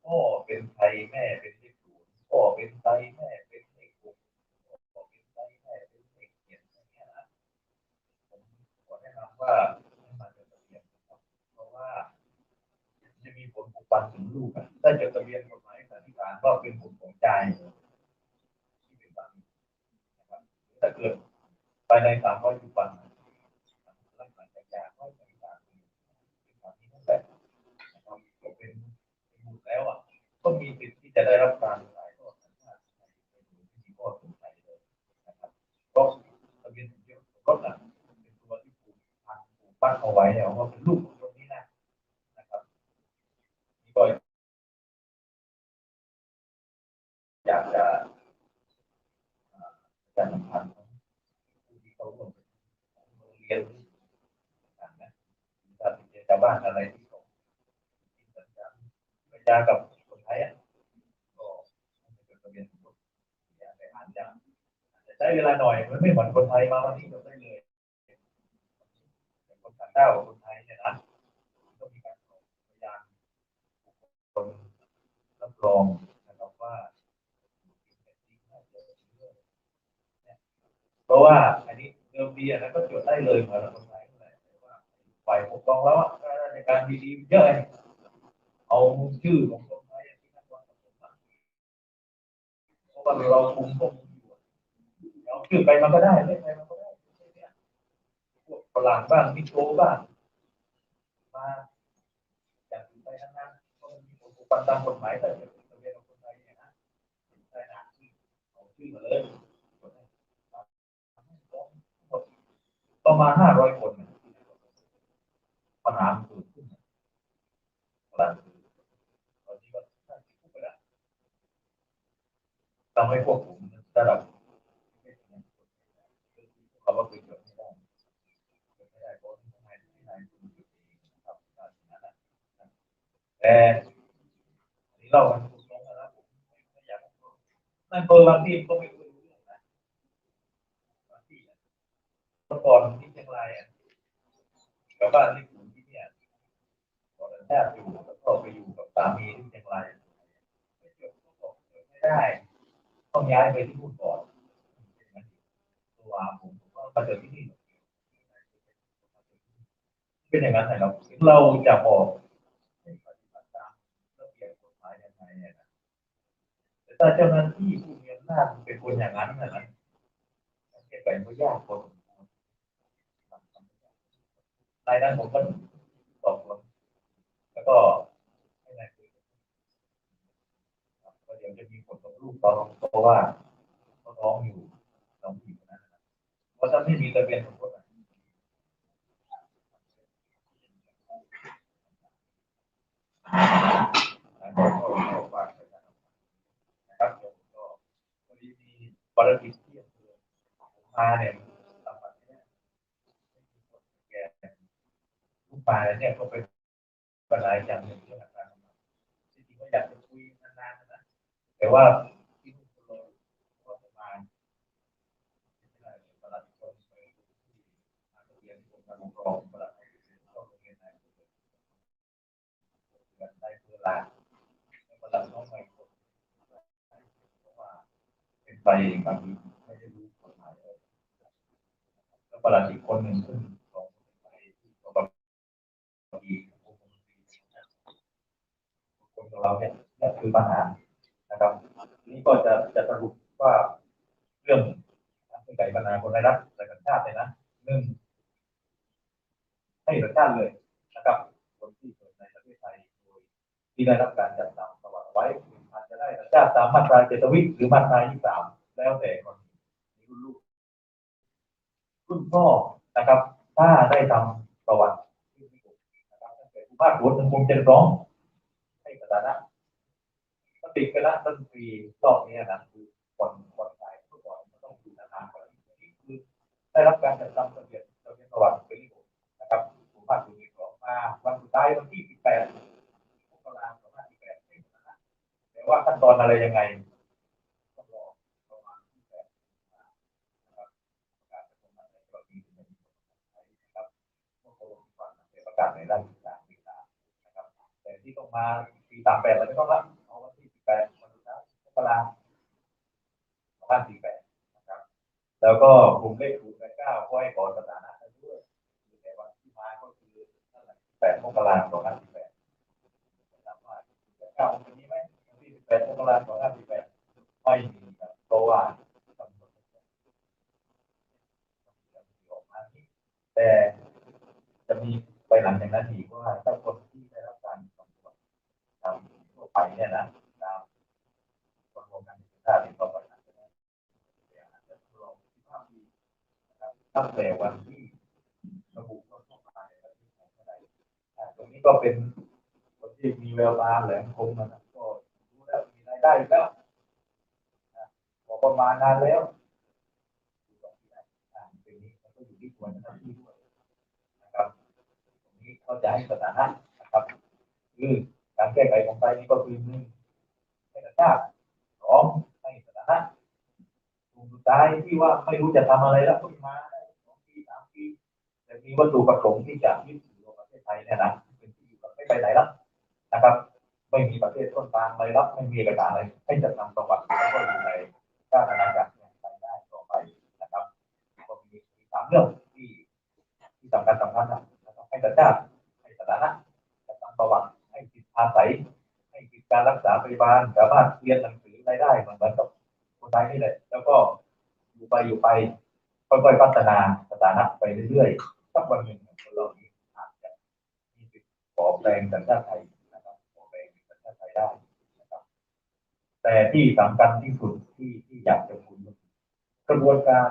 พ่อเป็นไทยแม่เป็นเลข0พ่อเป็นไทยแม่เป็นเลข6พ่อเป็นไทยแม่เป็นเลข7อย่างเงี้ยนะผมขอแนะนำว่าให้มาจดทะเบียนเพราะว่าจะมีผลผูกพันถึงลูกถ้าจดทะเบียนกฎหมายสันนิษฐานว่าเป็นบุตรของใจที่เป็นสามีนะครับถ้าเกิดภายใน300 วันหลังจากหย่าก็จะมีการเป็นสามีนั่นแหละนะครับก็เป็นบุตรแล้วก็มีสิทธิ์ที่จะได้รับการถ่ายทอดสัญชาติไทยโดยไม่มีข้อสงสัยเลยนะครับก็ทะเบียนสมรสเป็นตัวที่ผูกพันเอาไว้เนี่ยว่าเป็นลูกของคนนี้นะครับนี่ก็อยากจะประชาสัมพันธ์ผู้ที่เขาร่วมเรียนต่างๆนะถ้าเป็นชาวบ้านอะไรที่เขาสัญญาสัญญากับคนไทยก็เป็นทะเบียนสมรสแต่อาจจะใช้เวลาหน่อยมันไม่เหมือนคนไทยมาวันนี้จบได้เลยคนต่างด้าวคนไทยเนี่ยนะต้องมีการขอพยานคนรับรองนะครับว่าเพราะว่าอันนี้เดิมทีนะก็จดได้เลยเหมือนคนไทยนั่นแหละแต่ว่าฝ่ายปกครองแล้วในการดีๆเยอะเอาชื่อของคนไทยที่นักว่าเพราะว่าเราคุมอยู่เอาชื่อไปมันก็ได้ไม่ไปมันก็ได้พวกฝรั่งบ้างมิโชบ้างมาจากไปทั้งนั้นก็มีผลผูกพันตามกฎหมายแต่เป็นทะเบียนของคนไทยเนี่ยนะได้นะเอาชื่อมาเลยประมาณ500 คนปัญหาเกิดขึ้นตอนนี้ก็พูดไปแล้วทำให้พวกผมระดับเขาว่าคือเกิดไม่ได้เพราะที่ไหนคุณจุดเองนะครับแต่นี่เรามันถูกต้องแล้วผมไม่อยากนั่นเบอร์บางทีก็ไม่รู้เรื่องนะบางทีเมื่อก่อนที่เชียงรายชาวบ้านที่อยู่ที่เนี่ยก่อนแทบอยู่แล้วก็ไปอยู่กับสามีที่เชียงรายไม่จบก็บอกไม่ได้ต้องย้ายไปที่นู่นก่อนตัวผมก็ มาเจอที่นี่เป็นอย่างนั้นไหนเราจะบอกให้ปฏิบัติตามระเบียบกฎหมายยังไงเนี่ยนะแต่ถ้าเจ้าหน้าที่ผู้มีอำนาจเป็นคนอย่างนั้นนะเก็บไปไม่ยากคนรายนั้นผมก็สอบสวนแล้วก็ให้นายคุยก็เดี๋ยวจะมีผลกับลูกตอนเพราะว่าเขาท้องอยู่น้องผู้หญิงนั้นเพราะถ้าไม่มีทะเบียนสมรสก็ฝากนะครับก็พอดีมีภารกิจที่มาเนี่ยทำแบบนี้แกลูกปลาเนี่ยก็เป็นปัญหาอย่างหนึ่งเรื่องการทำงานจริงๆก็อยากจะคุยนานๆนะแต่ว่าที่ทุกคนเราก็จะมาประหลัดคนไปที่เรียนที่องค์การปกครองประหลัดก็โรงเรียนไหนได้เวลาประหลัดน้องใหม่คนเพราะว่าเป็นไปบางทีไม่ได้รู้กฎหมายเลยแล้วประหลัดอีกคนหนึ่งซึ่งของไปที่กบฏคนของเราเนี่ยนั่นคือปัญหานะครับนี่ก็จะสรุปว่าเรื่องการแก้ไขปัญหาคนไร้รัฐและสัญชาติเนี่ยนะหนึ่งให้สัญชาติเลยนะครับคนที่เกิดในประเทศไทยโดยที่ได้รับการจัดทำประวัติไว้อาจจะได้สัญชาติตามมาตรา7 วิหรือมาตรา23แล้วแต่คนรุ่นลูกรุ่นพ่อนะครับถ้าได้ทำประวัตินะครับตั้งแต่ผู้ภาคหัวถึงมุม72ให้สถานะปฏิคณะรัฐมนตรีรอบนี้นะคือคนไทยเมื่อก่อนมันต้องอยู่นานๆกว่านี้คือได้รับการจัดทำระเบียบประวัติเป็นที่นะครับผู้ภาคหัวที่2มาวันสุดท้ายวันที่18 มกราคม 2548แต่ว่าขั้นตอนอะไรยังไงต้องรอประมาณ28นะครับการประชุมในกรณีที่เป็นนะครับเมื่อโควิดประกาศในราชกิจจานุเบกษานะครับแต่ที่ต้องมาปี38เราไม่ต้องรับเอาวันที่18วันสุดท้ายมกราคม 2548นะครับแล้วก็กลุ่มเลข089ก็ให้ก่อนสถานะได้ด้วยแต่วันที่มาก็คือ8 มกราคม 25489วันนี้ไหมวันที่18 มกราคม 2548ไม่มีครับเพราะว่าแต่จะมีไปหลังจากนั้นอีกว่าถ้าคนที่ได้รับการสำรวจตามทั่วไปเนี่ยนะตามประมวลการศึกษาที่ต่อไปอาจจะลองที่ภาพดีนะครับตั้งแต่วันที่ระบุว่าเข้ามาในประเทศไทยเมื่อไหร่ตรงนี้ก็เป็นคนที่มีแววตาแหลมคมนะก็รู้แล้วมีรายได้แล้วบอกประมาณนานแล้วเป็นนี้มันก็อยู่ที่ตัวหน้าที่ด้วยนะครับตรงนี้เขาจะให้สถานะนะครับคือการแก้ไขของไทยนี่ก็คือ1ให้สัญชาติ2ให้สถานะกลุ่มสุดท้ายที่ว่าไม่รู้จะทำอะไรแล้วก็มาได้2 ปี 3 ปีแต่มีวัตถุประสงค์ที่จะยึดถือประเทศไทยเนี่ยนะเป็นที่อยู่ไม่ไปไหนแล้วนะครับไม่มีประเทศต้นทางอะไรรับไม่มีเอกสารอะไรให้จัดทำประวัติแล้วก็อยู่ในราชอาณาจักรไปได้ต่อไปนะครับก็มี3 เรื่องที่สำคัญนะนะครับให้สัญชาติให้สถานะจัดทำประวัติให้สิทธิอาศัยให้สิทธิการรักษาพยาบาลสามารถเรียนหนังสือรายได้เหมือนกับคนไทยนี่แหละแล้วก็อยู่ไปค่อยๆพัฒนาสถานะไปเรื่อยๆสักวันหนึ่งคนเรานี้อาจจะมีสิทธิ์ขอแปลงสัญชาติไทยนะครับขอแปลงสัญชาติไทยได้นะครับแต่ที่สำคัญที่สุดที่อยากจะพูดกระบวนการ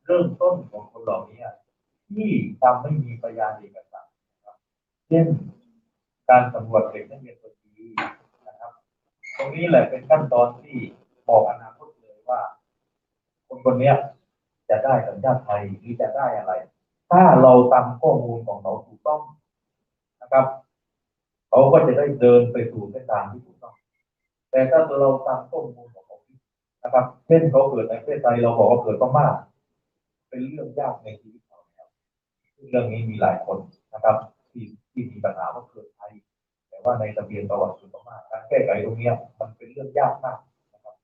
เริ่มต้นของคนเหล่านี้ที่ทำให้มีพยานเอกสารนะครับเช่นการสำรวจเด็กนักเรียนตัวดีนะครับตรงนี้แหละเป็นขั้นตอนที่บอกอนาคตเลยว่าคนนี้จะได้สัญชาติไทยหรือจะได้อะไรถ้าเราทำข้อมูลของเขาถูกต้องนะครับเขาก็จะได้เดินไปสู่เส้นทางที่ถูกต้องแต่ถ้าเราทำข้อมูลของเขานะครับเช่นเขาเกิดในประเทศไทยเราบอกว่าเกิดพม่าเป็นเรื่องยากในชีวิตเขาแล้วเรื่องนี้มีหลายคนนะครับที่มีปัญหาว่าเกิดไทยแต่ว่าในทะเบียนประวัติสุดมากการแก้ไขตรงนี้มันเป็นเรื่องยากมากนะครับ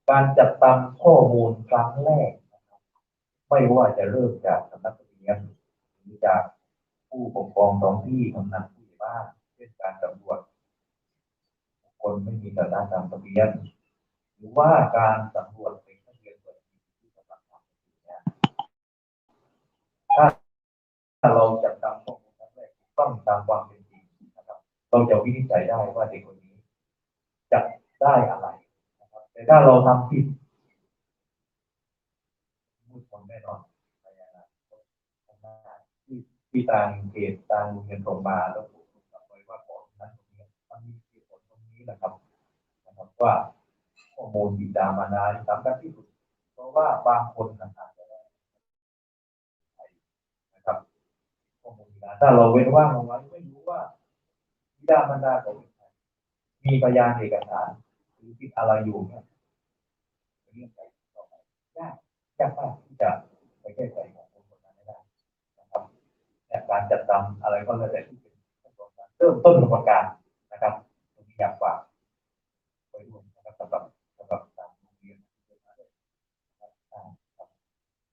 การจัดทำข้อมูลครั้งแรกนะครับ ไม่ว่าจะเริ่มจากสำนักเรียนหรือจากผู้ปกครองท้องที่กำนันผู้ใหญ่บ้านเช่นการสำรวจคนไม่มีสัญชาติตามทะเบียนหรือว่าการสำรวจเด็กนักเรียนเปิดที่กำลังทำเนี่ยถ้าเราจัดตามข้อมูลครั้งแรกต้องตามความเป็นจริงนะครับเราจะวินิจฉัยได้ว่าเด็กคนนี้จะได้อะไรนะครับแต่ถ้าเราทำผิดมืดมนแน่นอนในอนาคตข้างหน้าที่ทางเขตทางโรงเรียนส่งมาแล้วผมกลับไปว่าก่อนนั้นตรงนี้มันมีเหตุผลตรงนี้นะครับว่าข้อมูลบิดามารดาสำคัญที่สุดเพราะว่าบางคนอาจจะได้นะครับข้อมูลบิดาถ้าเราเว้นว่างเอาไว้ไม่รู้ว่าบิดามารดาของมีพยานเอกสารหรือผิดอะไรอยู่เนี่ยเรื่องไปต่อไปยากมากที่จะไปแก้ไขของคนนั้นได้นะครับการจัดทำอะไรก็แล้วแต่ที่เป็นขั้นตอนการเริ่มต้นกระบวนการนะครับตรงนี้อยากฝากไปด้วยนะครับสำหรับทางโรงเรียน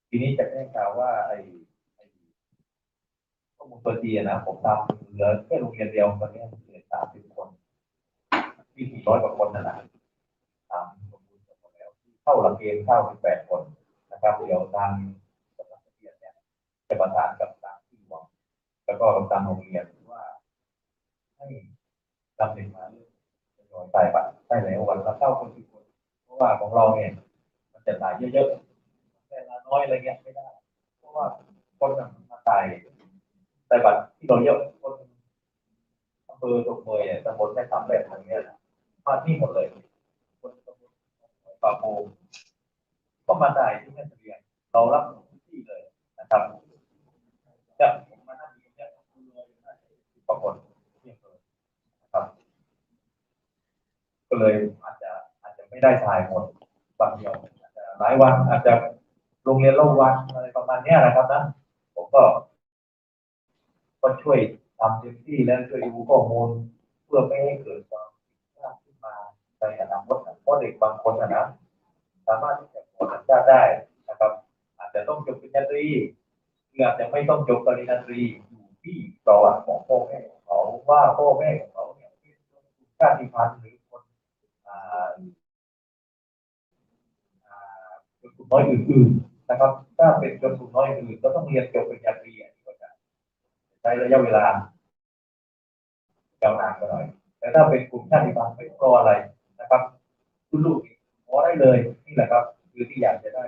ทีนี้จะแจ้งข่าวว่าไอ้ข้อมูลตัวจีนะผมทำเหลือแค่โรงเรียนเดียวตอนนี้เหลือ30 คนที่400 กว่าคนนั่นแหละตามสมบูรณ์หมดแล้วเข้าหลักเกณฑ์8 คนนะครับเดี๋ยวทางสำนักเรียนเนี่ยจะประสานกับทางที่หวังแล้วก็กับทางโรงเรียนว่าให้ดำเนินมาเรื่องโดยใส่บัตรได้แล้ววันละ9 คน 10 คนเพราะว่าของเราเนี่ยมันจะตายเยอะๆแต่ละน้อยอะไรเงี้ยไม่ได้เพราะว่าคนมาตายใส่บัตรที่เราเยอะคนอำเภอตกเมยเนี่ยตำบลแม่สามแบบทางเนี้ยมาที่หมดเลยคนตำบลปากโพก็มาตายที่แม่เสลียงเรารับพื้นที่เลยนะครับเนี่ยผมมานั่งอยู่เนี่ยคุณเลยปรากฏที่อำเภอนะครับก็เลยอาจจะไม่ได้ถ่ายหมดวันเดียวอาจจะหลายวันอาจจะโรงเรียนละวันอะไรประมาณนี้นะครับนะผมก็ช่วยทำเต็มที่และช่วยดูข้อมูลเพื่อไม่ให้เกิดความผิดพลาดขึ้นมาในอนาคตเพราะเด็กบางคนนะสามารถที่จะขอสัญชาติได้นะครับอาจจะต้องจบปริญญาตรีหรืออาจจะไม่ต้องจบปริญญาตรีอยู่ที่ประวัติของพ่อแม่ของเขาว่าพ่อแม่ของเขาเนี่ยเป็นชาติพันธุ์หรือคนชนกลุ่มน้อยอื่นๆนะครับถ้าเป็นชนกลุ่มน้อยอื่นก็ต้องเรียนจบปริญญาตรีก็จะใช้ระยะเวลายาวนานกันหน่อยแต่ถ้าเป็นกลุ่มชาติพันธุ์ไม่ต้องรออะไรนะครับคุณลูกขอได้เลยนี่แหละครับคือที่อยากจะได้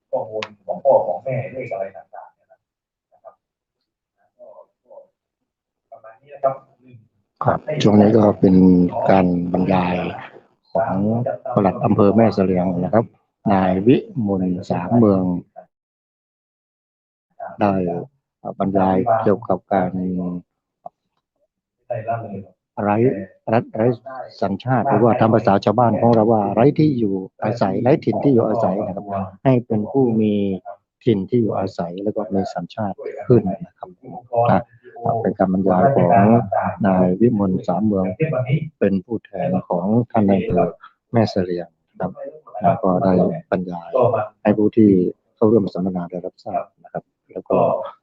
ข้อมูลของพ่อของแม่เลขอะไรต่างๆนะครับก็ประมาณนี้นะครับครับช่วงนี้ก็เป็นการบรรยายของปลัดอำเภอแม่เสลียงนะครับนายวิมลสามเมืองได้บรรยายเกี่ยวกับการไร้สัญชาติหรือว่าทำภาษาชาวบ้านของเราว่าไร้ที่อยู่อาศัยไร้ถิ่นที่อยู่อาศัยนะครับให้เป็นผู้มีถิ่นที่อยู่อาศัยแล้วก็มีสัญชาติขึ้นนะครับเป็นการบรรยายของนายวิมลสามเมืองเป็นผู้แทนของท่านนายอำเภอแม่เสลียงครับแล้วก็ได้บรรยายให้ผู้ที่เข้าร่วมสัมมนาได้รับทราบนะครับแล้วก็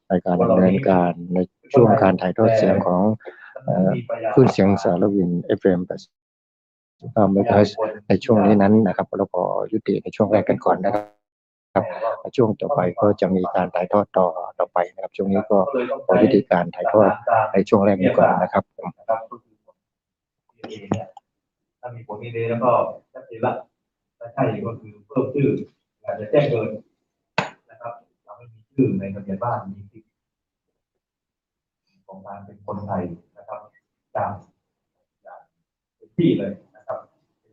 ในการดำเนินการในช่วงการถ่ายทอดเสียงของคลื่นเสียงสารวิน FM 85 เมกะเฮิรตซ์ในช่วงนี้นั้นนะครับเราขอยุติในช่วงแรกกันก่อนนะครับช่วงต่อไปก็จะมีการถ่ายทอดต่อไปนะครับช่วงนี้ก็ขอยุติการถ่ายทอดในช่วงแรกนี้ก่อนนะครับถ้ามีผลดีแล้วก็ชัดเจนละถ้าใช่ก็คือเพิ่มชื่ออาจจะแจ้งเกินนะครับเราไม่มีชื่อในทะเบียนบ้านมีสิทธิ์ของการเป็นคนไทยนะครับตามอย่างเป็นที่เลยนะครับ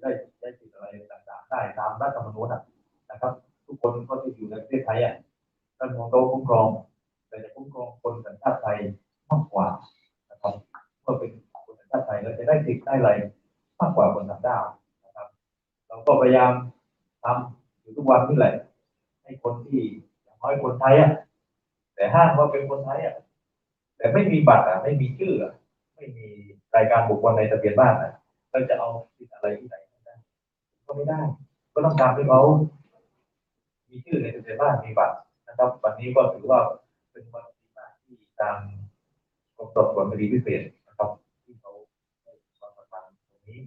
ได้สิทธิ์อะไรต่างๆได้ตามรัฐธรรมนูญนะครับทุกคนก็จะอยู่ในประเทศไทยรัฐธรรมนูญก็คุ้มครองแต่จะคุ้มครองคนสัญชาติไทยมากกว่านะครับเมื่อเป็นคนสัญชาติไทยแล้วจะได้สิทธิ์ได้อะไรมากกว่าคนต่างด้าวนะครับเราก็พยายามทำอยู่ทุกวันนี่แหละให้คนที่อย่างน้อยคนไทยแต่ห้างว่าเป็นคนไทยแต่ไม่มีบัตรไม่มีชื่อไม่มีรายการบุคคลในทะเบียนบ้านเราจะเอาสิทธิ์อะไรที่ไหนก็ไม่ได้ก็ต้องการให้เขามีชื่อในทะเบียนบ้านมีบัตรน นะครับวันนี้ก็ถือว่าเป็นวันที่มากที่ทางกรมสอบสวนคดีพิเศษนะครับที่เขาได้ความสำคัญตรงนี้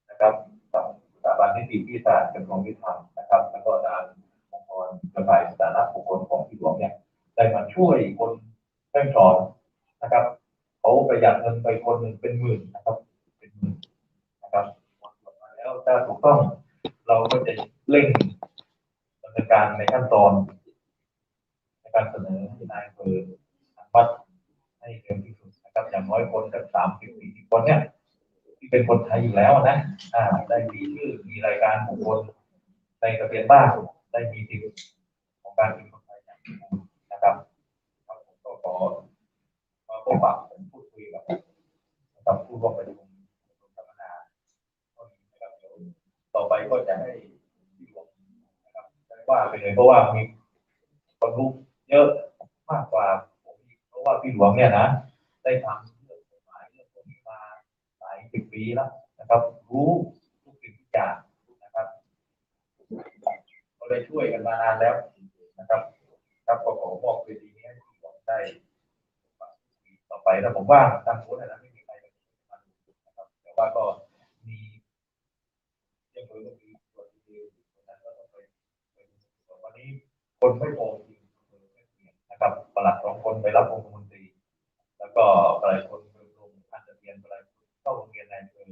นะครับกับสถาบันนิติวิทยาศาสตร์กระทรวงยุติธรรมนะครับแล้วก็ทางองค์กรกระจายสาธารณบุคคลของที่หลวงเนี่ยได้มาช่วยคนแม่สอนนะครับเขาประหยัดเงินไปคนหนึ่งเป็นหมื่นนะครับเป็นหมื่นนะครับมาแล้วถ้าถูกต้องเราก็จะเร่งดำเนินการในขั้นตอนในการเสนอให้นายอำเภออนุมัติให้เร็วที่สุดนะครับอย่างน้อยคนสัก30-40 คนเนี่ยที่เป็นคนไทยอยู่แล้วนะได้มีชื่อมีรายการบุคคลในทะเบียนบ้านได้มีสิทธิ์ของการเป็นคนไทยอย่างสมบูรณ์นะครับผมก็ขอพบปะพูดคุยกับผู้ร่วมประชุมสัมมนาก็มีนะครับเดี๋ยวต่อไปก็จะให้ที่หลวงนะครับว่าไปเลยเพราะว่ามีคนรู้เยอะมากกว่าผมเพราะว่าพี่หลวงเนี่ยนะได้ทำเรื่องกฎหมายเรื่องพวกนี้มาหลาย10 ปีแล้วนะครับรู้ทุกสิ่งทุกอย่างนะครับเราได้ช่วยกันมานานแล้วนะครับครับก็ขอมอบเวทีนี้ให้พี่หลวงได้ต่อไปแล้วผมว่าทางโน้นนะไม่มีใครมาดูนะครับแต่ว่าก็มียังมีส่วนที่นั้นก็ต้องไปวันนี้คนไม่พอจริงนะครับประหลัด2 คนไปรับองคมนตรีแล้วก็หลายคนไปลงทะเบียนหลายคนเข้าโรงเรียนในอำเภอ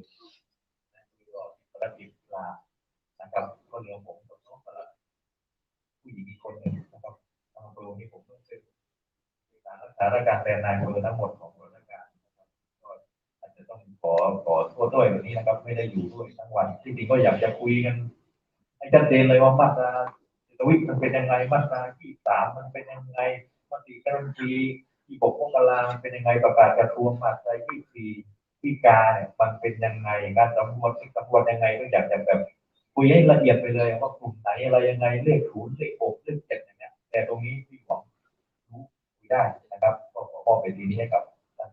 ก็ภารกิจลานะครับก็เหลือผมกับน้องประหลัดผู้หญิงอีกคนหนึ่งนะครับอำเภอนี้ผมต้องเป็นการรักษาราชการแทนนายอำเภอทั้งหมดของราชการนะครับก็อาจจะต้องขอโทษด้วยวันนี้นะครับไม่ได้อยู่ด้วยทั้งวันที่จริงก็อยากจะคุยกันให้ชัดเจนเลยว่ามาตราวิมันเป็นยังไงมาตราที่3มันเป็นยังไงมติคณะรัฐมนตรีที่6 มกราคมเป็นยังไงประกาศกระทรวงมาตราที่4ที่การเนี่ยมันเป็นยังไงการสำรวจยังไงก็อยากจะแบบคุยให้ละเอียดไปเลยว่ากลุ่มไหนอะไรยังไงเลข0เลข6เลข7อย่างเงี้ยแต่ตรงนี้ที่ผมรู้คุยได้นะครับก็ขอมอบเวทีนี้ให้กับท่าน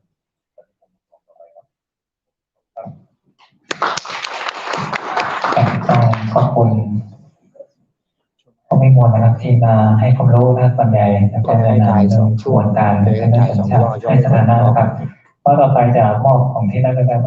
ต่อไปครับต้องขอบคุณไม่มวลนะครับที่มาให้ความรู้นะบรรยายแล้วก็ให้ถ่าย2 ช่วงการในการให้สถานะนะครับเพราะต่อไปจะมอบของที่นักการ